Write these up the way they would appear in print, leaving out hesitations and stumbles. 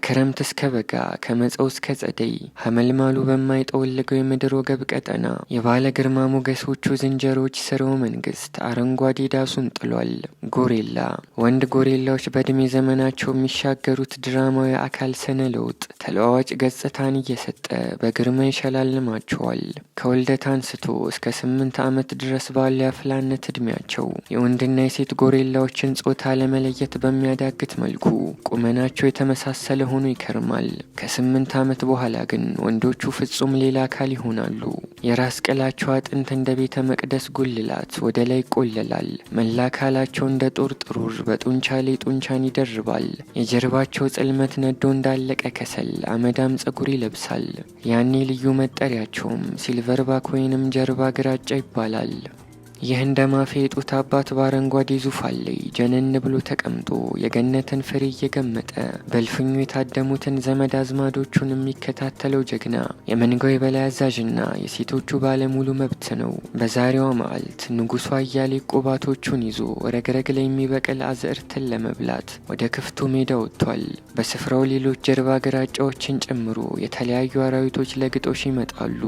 ከክረምት እስከ በጋ ከመጸው እስከ ጸደይ ሐመልማሉ በማይጠወልገው የምድር ወገብ ቀጠና የባለ ግርማ ሞገሶቹ ዝንጀሮች ስርወ መንግስት አረንጓዴ ዳሱን ጥሏል። ጎሬላ ወንድ ጎሬላዎች በእድሜ ዘመናቸው የሚሻገሩት ድራማዊ አካል ስነ ለውጥ ተለዋዋጭ ገጽታን እየሰጠ በግርማ ይሸላልማቸዋል። ከውልደት አንስቶ እስከ 8 ዓመት ድረስ ባለ የአፍላነት እድሜያቸው የወንድና የሴት ጎሬላዎችን ጾታ ለመለየት በሚያዳግት መልኩ ቁመናቸው የተመሳሰለ ሆኖ ይከርማል። ከ8 ዓመት በኋላ ግን ወንዶቹ ፍጹም ሌላ አካል ይሆናሉ። የራስ ቅላቸው አጥንት እንደ ቤተ መቅደስ ጉልላት ወደ ላይ ይቆለላል። መላ አካላቸው እንደ ጦር ጥሩር በጡንቻ ላይ ጡንቻን ይደርባል። የጀርባቸው ጽልመት ነዶ እንዳለቀ ከሰል አመዳም ጸጉር ይለብሳል። ያኔ ልዩ መጠሪያቸውም ሲልቨር ባክ ወይንም ጀርባ ግራጫ ይባላል። ይህ እንደ ማፌ የጡት አባት በአረንጓዴ ዙፋን ላይ ጀነን ብሎ ተቀምጦ የገነትን ፍሬ እየገመጠ በልፍኙ የታደሙትን ዘመድ አዝማዶቹን የሚከታተለው ጀግና የመንጋው የበላይ አዛዥና የሴቶቹ ባለሙሉ መብት ነው። በዛሬዋ መዓልት ንጉሡ አያሌ ቁባቶቹን ይዞ ረግረግ ላይ የሚበቅል አዝዕርትን ለመብላት ወደ ክፍቱ ሜዳ ወጥቷል። በስፍራው ሌሎች ጀርባ ግራጫዎችን ጨምሮ የተለያዩ አራዊቶች ለግጦሽ ይመጣሉ።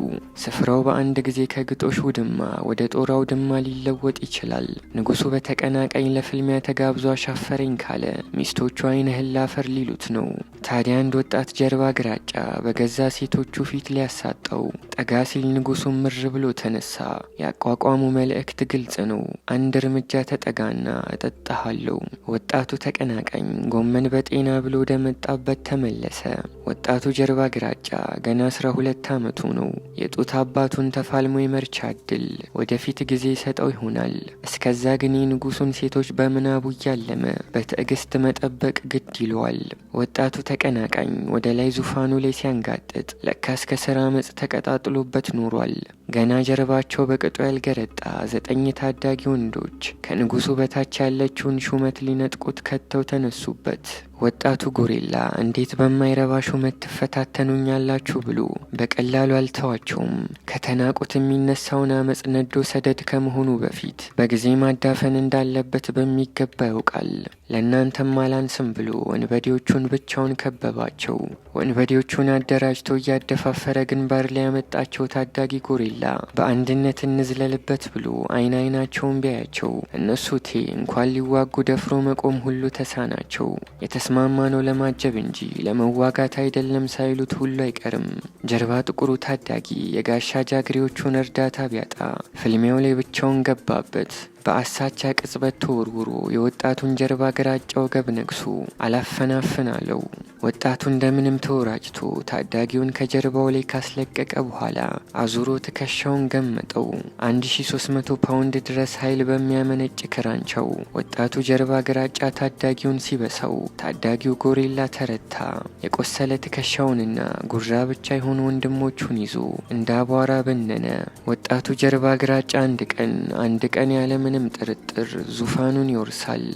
ስፍራው በአንድ ጊዜ ከግጦሽ ውድማ ወደ ጦር አውድማ ሊለወጥ ይችላል። ንጉሡ በተቀናቃኝ ለፍልሚያ ተጋብዞ አሻፈረኝ ካለ ሚስቶቹ አይነ ህላፈር ሊሉት ነው። ታዲያ አንድ ወጣት ጀርባ ግራጫ በገዛ ሴቶቹ ፊት ሊያሳጠው ጠጋ ሲል ንጉሡ ምር ብሎ ተነሳ። ያቋቋሙ መልእክት ግልጽ ነው። አንድ እርምጃ ተጠጋና እጠጣሃለሁ። ወጣቱ ተቀናቃኝ ጎመን በጤና ብሎ ወደ መጣበት ተመለሰ። ወጣቱ ጀርባ ግራጫ ገና 12 ዓመቱ ነው። የጡት አባቱን ተፋልሞ የመርቻ እድል ወደፊት ጊዜ ሰጠው ይሆናል። እስከዛ ግን የንጉሡን ሴቶች በምናቡ እያለመ በትዕግስት መጠበቅ ግድ ይለዋል። ወጣቱ ተቀናቃኝ ወደ ላይ ዙፋኑ ላይ ሲያንጋጥጥ ለካስ ከስራ አመጽ ተቀጣጥሎበት ኖሯል። ገና ጀርባቸው በቅጡ ያልገረጣ 9 ታዳጊ ወንዶች ከንጉሡ በታች ያለችውን ሹመት ሊነጥቁት ከተው ተነሱበት። ወጣቱ ጎሬላ እንዴት በማይረባ ሹመት ትፈታተኑኛላችሁ ብሎ በቀላሉ አልተዋቸውም። ከተናቁት የሚነሳውን አመጽ ነዶ ሰደድ ከመሆኑ በፊት በጊዜ ማዳፈን እንዳለበት በሚገባ ያውቃል። ለእናንተም አላንስም ብሎ ወንበዴዎቹን ብቻውን ከበባቸው። ወንበዴዎቹን አደራጅቶ እያደፋፈረ ግንባር ላይ ያመጣቸው ታዳጊ ጎሬላ በአንድነት እንዝለልበት ብሎ አይናቸውን ቢያያቸው እነሱ እንኳን ሊዋጉ ደፍሮ መቆም ሁሉ ተሳናቸው። የተስማማ ነው ለማጀብ እንጂ ለመዋጋት አይደለም ሳይሉት ሁሉ አይቀርም። ጀርባ ጥቁሩ ታዳጊ የጋሻ ጃግሬዎቹን እርዳታ ቢያጣ ፍልሚያው ላይ ብቻውን ገባበት። በአሳቻ ቅጽበት ተወርውሮ የወጣቱን ጀርባ ግራጫ ወገብ ነክሶ አላፈናፍን አለው። ወጣቱ እንደምንም ተወራጭቶ ታዳጊውን ከጀርባው ላይ ካስለቀቀ በኋላ አዙሮ ትከሻውን ገመጠው። 1300 ፓውንድ ድረስ ኃይል በሚያመነጭ ክራንቻው ወጣቱ ጀርባ ግራጫ ታዳጊውን ሲበሳው ታዳጊው ጎሬላ ተረታ። የቆሰለ ትከሻውንና ጉራ ብቻ የሆኑ ወንድሞቹን ይዞ እንደ አቧራ በነነ። ወጣቱ ጀርባ ግራጫ አንድ ቀን ያለምንም ጥርጥር ዙፋኑን ይወርሳል።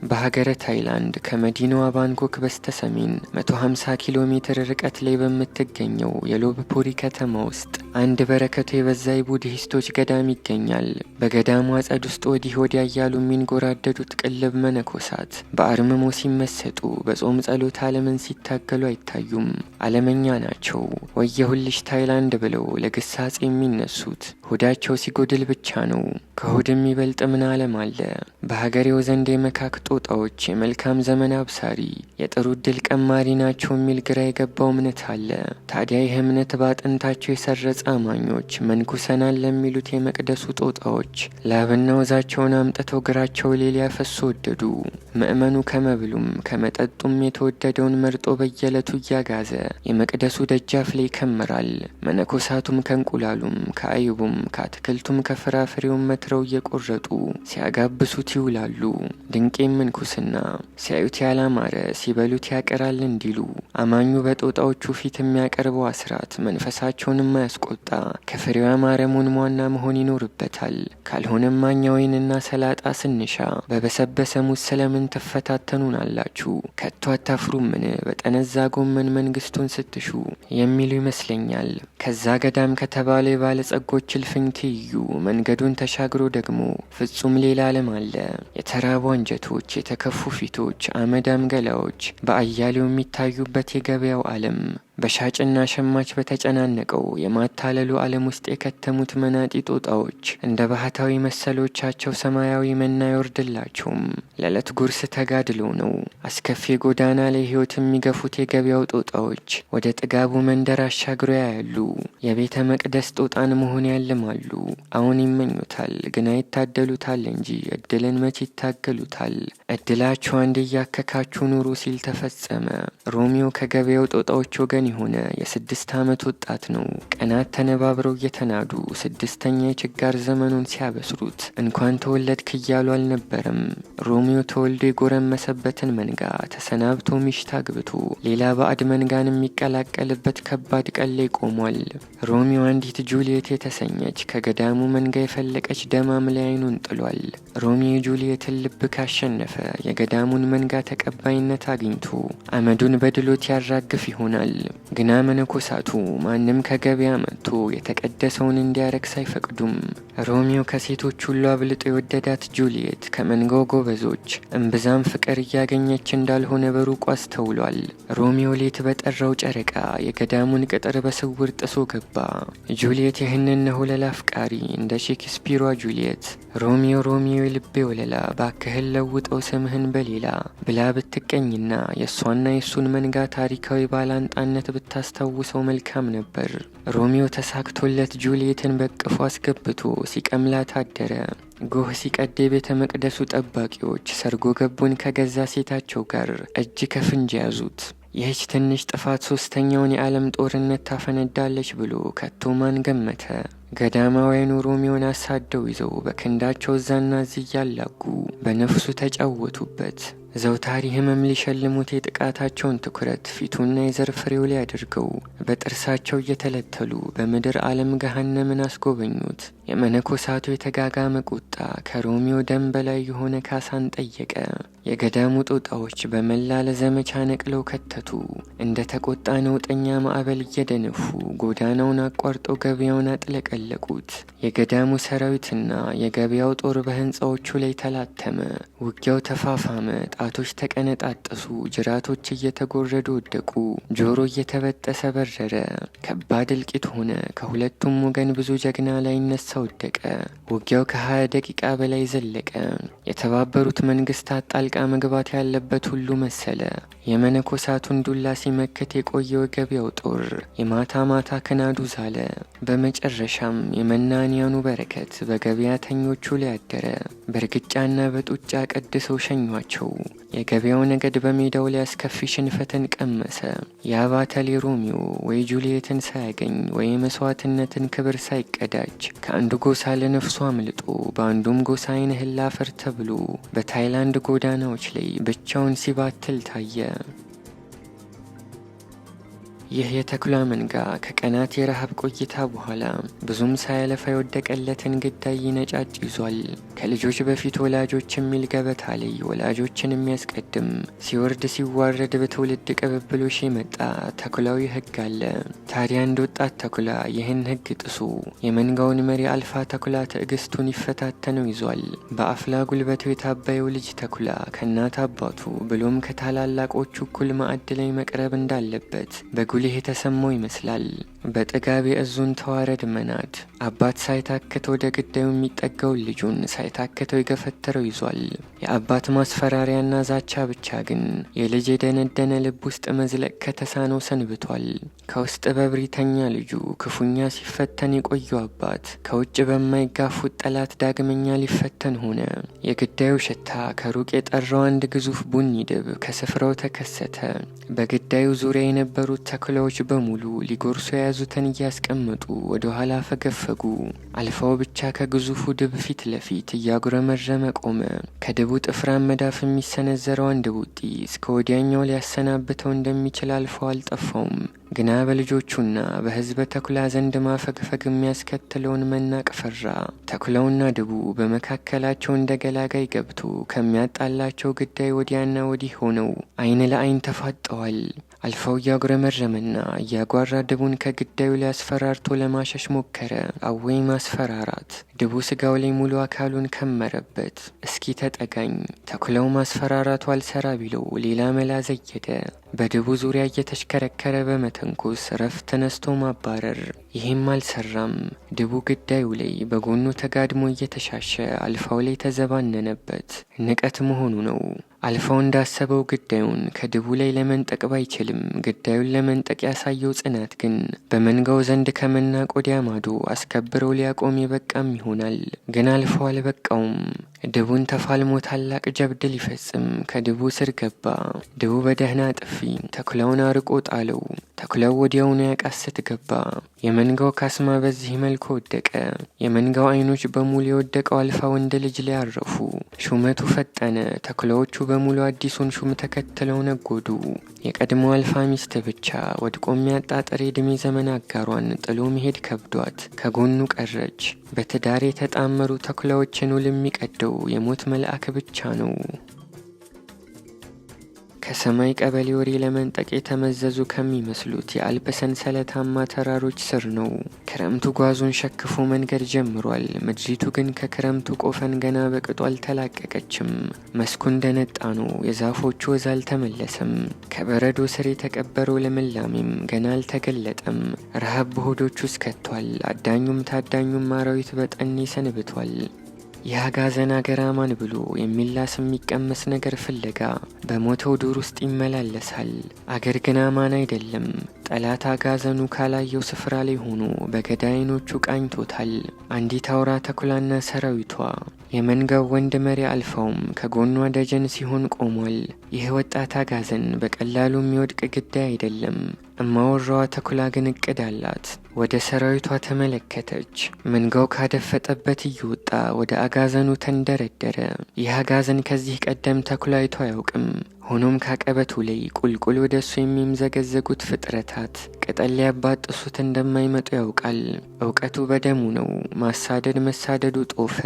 በሀገረ ታይላንድ ከመዲናዋ ባንኮክ በስተሰሜን 150 ኪሎ ሜትር ርቀት ላይ በምትገኘው የሎብፑሪ ከተማ ውስጥ አንድ በረከቱ የበዛ የቡድሂስቶች ገዳም ይገኛል። በገዳሙ አጸድ ውስጥ ወዲህ ወዲያ እያሉ የሚንጎራደዱት ቅልብ መነኮሳት በአርምሞ ሲመሰጡ በጾም ጸሎት ዓለምን ሲታገሉ አይታዩም። ዓለመኛ ናቸው። ወየሁልሽ ታይላንድ ብለው ለግሳጼ የሚነሱት ሆዳቸው ሲጎድል ብቻ ነው። ከሆድ የሚበልጥ ምን ዓለም አለ? በሀገሬው ዘንድ የመካክ ጦጣዎች የመልካም ዘመን አብሳሪ የጥሩ ዕድል ቀማሪ ናቸው የሚል ግራ የገባው እምነት አለ። ታዲያ ይህ እምነት ባጥንታቸው የሰረጸ አማኞች መንኩሰናል ለሚሉት የመቅደሱ ጦጣዎች ላብና ወዛቸውን አምጥተው ግራቸው ላይ ሊያፈሱ ወደዱ። ምእመኑ ከመብሉም ከመጠጡም የተወደደውን መርጦ በየዕለቱ እያጋዘ የመቅደሱ ደጃፍ ላይ ይከምራል። መነኮሳቱም ከእንቁላሉም ከአይቡም ከአትክልቱም ከፍራፍሬውም መትረው እየቆረጡ ሲያጋብሱት ይውላሉ። ድንቄ ምንኩስና ሲያዩት ያላማረ ሲበሉት ያቀራል እንዲሉ አማኙ በጦጣዎቹ ፊት የሚያቀርበው አስራት መንፈሳቸውን የማያስቆ ቁጣ ከፍሬዋ ማረሙን ሟና መሆን ይኖርበታል። ካልሆነም ማኛ ወይንና ሰላጣ ስንሻ በበሰበሰ ሙዝ ስለምን ትፈታተኑናላችሁ? ከቶ አታፍሩምን? በጠነዛ ጎመን መንግስቱን ስትሹ የሚሉ ይመስለኛል። ከዛ ገዳም ከተባለ የባለጸጎች እልፍኝ ትይዩ መንገዱን ተሻግሮ ደግሞ ፍጹም ሌላ ዓለም አለ። የተራቡ አንጀቶች፣ የተከፉ ፊቶች፣ አመዳም ገላዎች በአያሌው የሚታዩበት የገበያው ዓለም በሻጭና ሸማች በተጨናነቀው የማታለሉ ዓለም ውስጥ የከተሙት መናጢ ጦጣዎች እንደ ባህታዊ መሰሎቻቸው ሰማያዊ መና ይወርድላቸውም። ለዕለት ጉርስ ተጋድሎ ነው። አስከፊ ጎዳና ላይ ሕይወት የሚገፉት የገበያው ጦጣዎች ወደ ጥጋቡ መንደር አሻግሮ ያያሉ። የቤተ መቅደስ ጦጣን መሆን ያልማሉ። አሁን ይመኙታል፣ ግን አይታደሉታል እንጂ እድልን መች ይታገሉታል። እድላቸው አንድ እያከካችሁ ኑሩ ሲል ተፈጸመ። ሮሚዮ ከገበያው ጦጣዎች ወገን የሆነ የ6 ዓመት ወጣት ነው። ቀናት ተነባብረው እየተናዱ 6ኛ የችጋር ዘመኑን ሲያበስሩት እንኳን ተወለድክ እያሉ አልነበረም። ሮሚዮ ተወልዶ የጎረመሰበትን መንጋ ተሰናብቶ ሚሽት አግብቶ ሌላ ባዕድ መንጋን የሚቀላቀልበት ከባድ ቀን ላይ ቆሟል። ሮሚዮ አንዲት ጁሊየት የተሰኘች ከገዳሙ መንጋ የፈለቀች ደማም ላይ አይኑን ጥሏል። ሮሚዮ ጁሊየትን ልብ ካሸነፈ የገዳሙን መንጋ ተቀባይነት አግኝቶ አመዱን በድሎት ያራግፍ ይሆናል። ግና መነኮሳቱ ማንም ከገበያ መጥቶ የተቀደሰውን እንዲያረክስ አይፈቅዱም። ሮሚዮ ከሴቶች ሁሉ አብልጦ የወደዳት ጁሊየት ከመንጋው ጎበዞች እምብዛም ፍቅር እያገኘች እንዳልሆነ በሩቁ አስተውሏል። ሮሚዮ ሌት በጠራው ጨረቃ የገዳሙን ቅጥር በስውር ጥሶ ገባ። ጁሊየት ይህንን ነሆለላ አፍቃሪ እንደ ሼክስፒሯ ጁሊየት ሮሚዮ ሮሚዮ የልቤ ወለላ ባክህን ለውጠው ስምህን በሌላ ብላ ብትቀኝና የእሷና የሱን መንጋ ታሪካዊ ባላንጣነት ብታስታውሰው መልካም ነበር። ሮሚዮ ተሳክቶለት ጁሊየትን በቅፎ አስገብቶ ሲቀምላት አደረ። ጎህ ሲቀድ የቤተ መቅደሱ ጠባቂዎች ሰርጎ ገቡን ከገዛ ሴታቸው ጋር እጅ ከፍንጅ ያዙት። ይህች ትንሽ ጥፋት 3ኛውን የዓለም ጦርነት ታፈነዳለች ብሎ ከቶ ማን ገመተ? ገዳማውያኑ ሮሚዮን አሳደው ይዘው በክንዳቸው እዛና እዚህ እያላጉ በነፍሱ ተጫወቱበት። ዘውታሪ ህመም ሊሸልሙት የጥቃታቸውን ትኩረት ፊቱና የዘር ፍሬው ላይ አድርገው በጥርሳቸው እየተለተሉ በምድር ዓለም ገሃነምን አስጎበኙት። የመነኮሳቱ የተጋጋመ ቁጣ ከሮሚዮ ደም በላይ የሆነ ካሳን ጠየቀ። የገዳሙ ጦጣዎች በመላ ለዘመቻ ነቅለው ከተቱ። እንደ ተቆጣ ነውጠኛ ማዕበል እየደነፉ ጎዳናውን አቋርጠው ገበያውን አጥለቀለቁት። የገዳሙ ሰራዊትና የገበያው ጦር በህንፃዎቹ ላይ ተላተመ። ውጊያው ተፋፋመ። ጣቶች ተቀነጣጠሱ። ጅራቶች እየተጎረዱ ወደቁ። ጆሮ እየተበጠሰ በረረ። ከባድ እልቂት ሆነ። ከሁለቱም ወገን ብዙ ጀግና ላይ ነሳ ወደቀ። ውጊያው ከ20 ደቂቃ በላይ ዘለቀ። የተባበሩት መንግስታት ጣልቃ መግባት ያለበት ሁሉ መሰለ። የመነኮሳቱን ዱላ ሲመከት የቆየው ገበያው ጦር የማታ ማታ ከናዱ ዛለ። በመጨረሻም የመናንያኑ በረከት በገበያተኞቹ ላይ አደረ። በእርግጫና በጡጫ ቀድሰው ሸኟቸው። የገበያው ነገድ በሜዳው ላይ አስከፊ ሽንፈትን ቀመሰ። የአባተሌ ሮሚዮ ወይ ጁሊየትን ሳያገኝ ወይ መስዋዕትነትን ክብር ሳይቀዳጅ ከአንዱ ጎሳ ለነፍሱ አምልጦ በአንዱም ጎሳ አይን ህላ አፈር ተብሎ በታይላንድ ጎዳናዎች ላይ ብቻውን ሲባትል ታየ። ይህ የተኩላ መንጋ ከቀናት የረሃብ ቆይታ በኋላ ብዙም ሳያለፋ የወደቀለትን ግዳይ ነጫጭ ይዟል። ከልጆች በፊት ወላጆች የሚል ገበታ ላይ ወላጆችን የሚያስቀድም ሲወርድ ሲዋረድ በትውልድ ቅብብሎሽ የመጣ ተኩላዊ ህግ አለ። ታዲያ አንድ ወጣት ተኩላ ይህን ህግ ጥሶ የመንጋውን መሪ አልፋ ተኩላ ትዕግስቱን ይፈታተነው ይዟል። በአፍላ ጉልበቱ የታባየው ልጅ ተኩላ ከእናት አባቱ ብሎም ከታላላቆቹ እኩል ማዕድ ላይ መቅረብ እንዳለበት በጉልህ የተሰማው ይመስላል። በጥጋብ የእዙን ተዋረድ መናድ አባት ሳይታክት ወደ ግዳዩ የሚጠጋው ልጁን ሳይታክተው ይገፈተረው ይዟል። የአባት ማስፈራሪያና ዛቻ ብቻ ግን የልጅ የደነደነ ልብ ውስጥ መዝለቅ ከተሳነው ሰንብቷል። ከውስጥ በብሪተኛ ልጁ ክፉኛ ሲፈተን የቆየው አባት ከውጭ በማይጋፉት ጠላት ዳግመኛ ሊፈተን ሆነ። የግዳዩ ሽታ ከሩቅ የጠራው አንድ ግዙፍ ቡኒ ድብ ከስፍራው ተከሰተ። በግዳዩ ዙሪያ የነበሩት ተኩላ ተኩላዎች በሙሉ ሊጎርሱ የያዙትን እያስቀመጡ ወደ ኋላ ፈገፈጉ። አልፋው ብቻ ከግዙፉ ድብ ፊት ለፊት እያጉረመረመ ቆመ። ከድቡ ጥፍራን መዳፍ የሚሰነዘረው አንድ ቡጢ እስከ ወዲያኛው ሊያሰናብተው እንደሚችል አልፋው አልጠፋውም። ግና በልጆቹና በሕዝበ ተኩላ ዘንድ ማፈግፈግ የሚያስከትለውን መናቅ ፈራ። ተኩላውና ድቡ በመካከላቸው እንደ ገላጋይ ገብቶ ከሚያጣላቸው ግዳይ ወዲያና ወዲህ ሆነው ዓይን ለዓይን ተፋጠዋል። አልፋው እያጉረመረመና እያጓራ ድቡን ከግዳዩ ሊያስፈራርቶ ለማሸሽ ሞከረ። አወይ ማስፈራራት! ድቡ ስጋው ላይ ሙሉ አካሉን ከመረበት። እስኪ ተጠጋኝ። ተኩላው ማስፈራራቱ አልሰራ ቢለው ሌላ መላ ዘየደ። በድቡ ዙሪያ እየተሽከረከረ በመተንኮስ ረፍት ተነስቶ ማባረር። ይህም አልሰራም። ድቡ ግዳዩ ላይ በጎኑ ተጋድሞ እየተሻሸ አልፋው ላይ ተዘባነነበት። ንቀት መሆኑ ነው። አልፋው እንዳሰበው ግዳዩን ከድቡ ላይ ለመንጠቅ ባይችልም ግዳዩን ለመንጠቅ ያሳየው ጽናት ግን በመንጋው ዘንድ ከመናቅ ወዲያ ማዶ አስከብረው ሊያቆም የበቃም ይሆናል። ግን አልፋው አልበቃውም። ድቡን ተፋልሞ ታላቅ ጀብድ ሊፈጽም ከድቡ ስር ገባ። ድቡ በደህና ጥፊ ተኩላውን አርቆ ጣለው። ተኩላው ወዲያውኑ ያቃስት ገባ። የመንጋው ካስማ በዚህ መልኩ ወደቀ። የመንጋው ዓይኖች በሙሉ የወደቀው አልፋ ወንድ ልጅ ላይ አረፉ። ሹመቱ ፈጠነ። ተኩላዎቹ በሙሉ አዲሱን ሹም ተከትለው ነጎዱ። የቀድሞ አልፋ ሚስት ብቻ ወድቆ የሚያጣጥር የዕድሜ ዘመን አጋሯን ጥሎ መሄድ ከብዷት ከጎኑ ቀረች። በትዳር የተጣመሩ ተኩላዎችን ውል የሚቀደው የሞት መልአክ ብቻ ነው። ከሰማይ ቀበሌ ወሬ ለመንጠቅ የተመዘዙ ከሚመስሉት የአልፕ ሰንሰለታማ ተራሮች ስር ነው። ክረምቱ ጓዙን ሸክፎ መንገድ ጀምሯል። ምድሪቱ ግን ከክረምቱ ቆፈን ገና በቅጡ አልተላቀቀችም። መስኩ እንደነጣ ነው። የዛፎቹ ወዝ አልተመለሰም። ከበረዶ ስር የተቀበረው ልምላሜም ገና አልተገለጠም። ረሃብ በሆዶቹ ውስጥ ከቷል። አዳኙም ታዳኙም አራዊት በጠኔ ሰንብቷል። የአጋዘን አገር አማን ብሎ የሚላስ የሚቀመስ ነገር ፍለጋ በሞተው ዱር ውስጥ ይመላለሳል። አገር ግን አማን አይደለም። ጠላት አጋዘኑ ካላየው ስፍራ ላይ ሆኖ በገዳይ ዓይኖቹ ቃኝቶታል። አንዲት አውራ ተኩላና ሰራዊቷ የመንጋው ወንድ መሪ አልፋውም ከጎኗ ደጀን ሲሆን ቆሟል። ይህ ወጣት አጋዘን በቀላሉ የሚወድቅ ግዳይ አይደለም። እማወራዋ ተኩላ ግን እቅድ አላት። ወደ ሰራዊቷ ተመለከተች። መንጋው ካደፈጠበት እየወጣ ወደ አጋዘኑ ተንደረደረ። ይህ አጋዘን ከዚህ ቀደም ተኩላ አይቶ አያውቅም። ሆኖም ካቀበቱ ላይ ቁልቁል ወደ እሱ የሚምዘገዘጉት ፍጥረታት ቅጠል ሊያባጥሱት እንደማይመጡ ያውቃል። እውቀቱ በደሙ ነው። ማሳደድ መሳደዱ ጦፈ።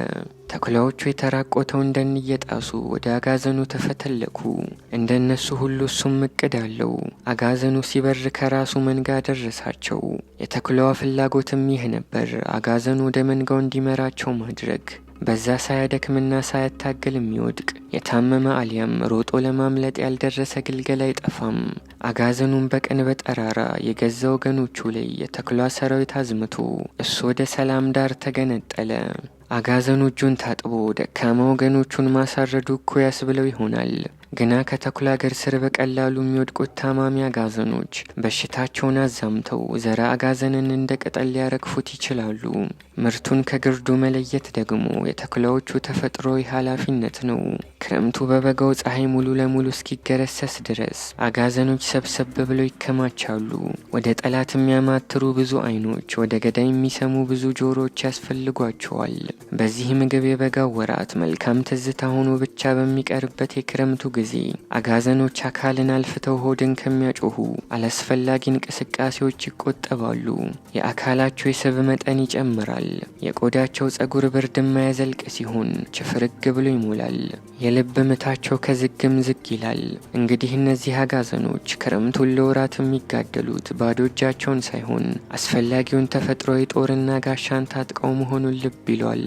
ተኩላዎቹ የተራቆተውን ደን እየጣሱ ወደ አጋዘኑ ተፈተለኩ። እንደነሱ ሁሉ እሱም እቅድ አለው። አጋዘኑ ሲበር ከራሱ መንጋ ደረሳቸው። የተኩላዋ ፍላጎትም ይህ ነበር፣ አጋዘኑ ወደ መንጋው እንዲመራቸው ማድረግ። በዛ ሳያደክምና ሳያታገል የሚወድቅ የታመመ አሊያም ሮጦ ለማምለጥ ያልደረሰ ግልገል አይጠፋም። አጋዘኑን በቀን በጠራራ የገዛ ወገኖቹ ላይ የተኩላ ሰራዊት አዝምቶ እሱ ወደ ሰላም ዳር ተገነጠለ። አጋዘኑ እጁን ታጥቦ ደካማ ወገኖቹን ማሳረዱ እኮ ያስብለው ይሆናል። ግና ከተኩላ እግር ስር በቀላሉ የሚወድቁት ታማሚ አጋዘኖች በሽታቸውን አዛምተው ዘረ አጋዘንን እንደ ቅጠል ሊያረግፉት ይችላሉ። ምርቱን ከግርዱ መለየት ደግሞ የተኩላዎቹ ተፈጥሮዊ ኃላፊነት ነው። ክረምቱ በበጋው ፀሐይ ሙሉ ለሙሉ እስኪገረሰስ ድረስ አጋዘኖች ሰብሰብ ብለው ይከማቻሉ። ወደ ጠላት የሚያማትሩ ብዙ ዓይኖች፣ ወደ ገዳይ የሚሰሙ ብዙ ጆሮዎች ያስፈልጓቸዋል። በዚህ ምግብ የበጋው ወራት መልካም ትዝታ ሆኖ ብቻ በሚቀርበት የክረምቱ ጊዜ አጋዘኖች አካልን አልፍተው ሆድን ከሚያጮሁ አላስፈላጊ እንቅስቃሴዎች ይቆጠባሉ። የአካላቸው የስብ መጠን ይጨምራል። የቆዳቸው ጸጉር ብርድ የማያዘልቅ ሲሆን ችፍርግ ብሎ ይሞላል። የልብ ምታቸው ከዝግም ዝግ ይላል። እንግዲህ እነዚህ አጋዘኖች ክረምቱን ለወራት የሚጋደሉት ባዶ እጃቸውን ሳይሆን አስፈላጊውን ተፈጥሯዊ ጦርና ጋሻን ታጥቀው መሆኑን ልብ ይሏል።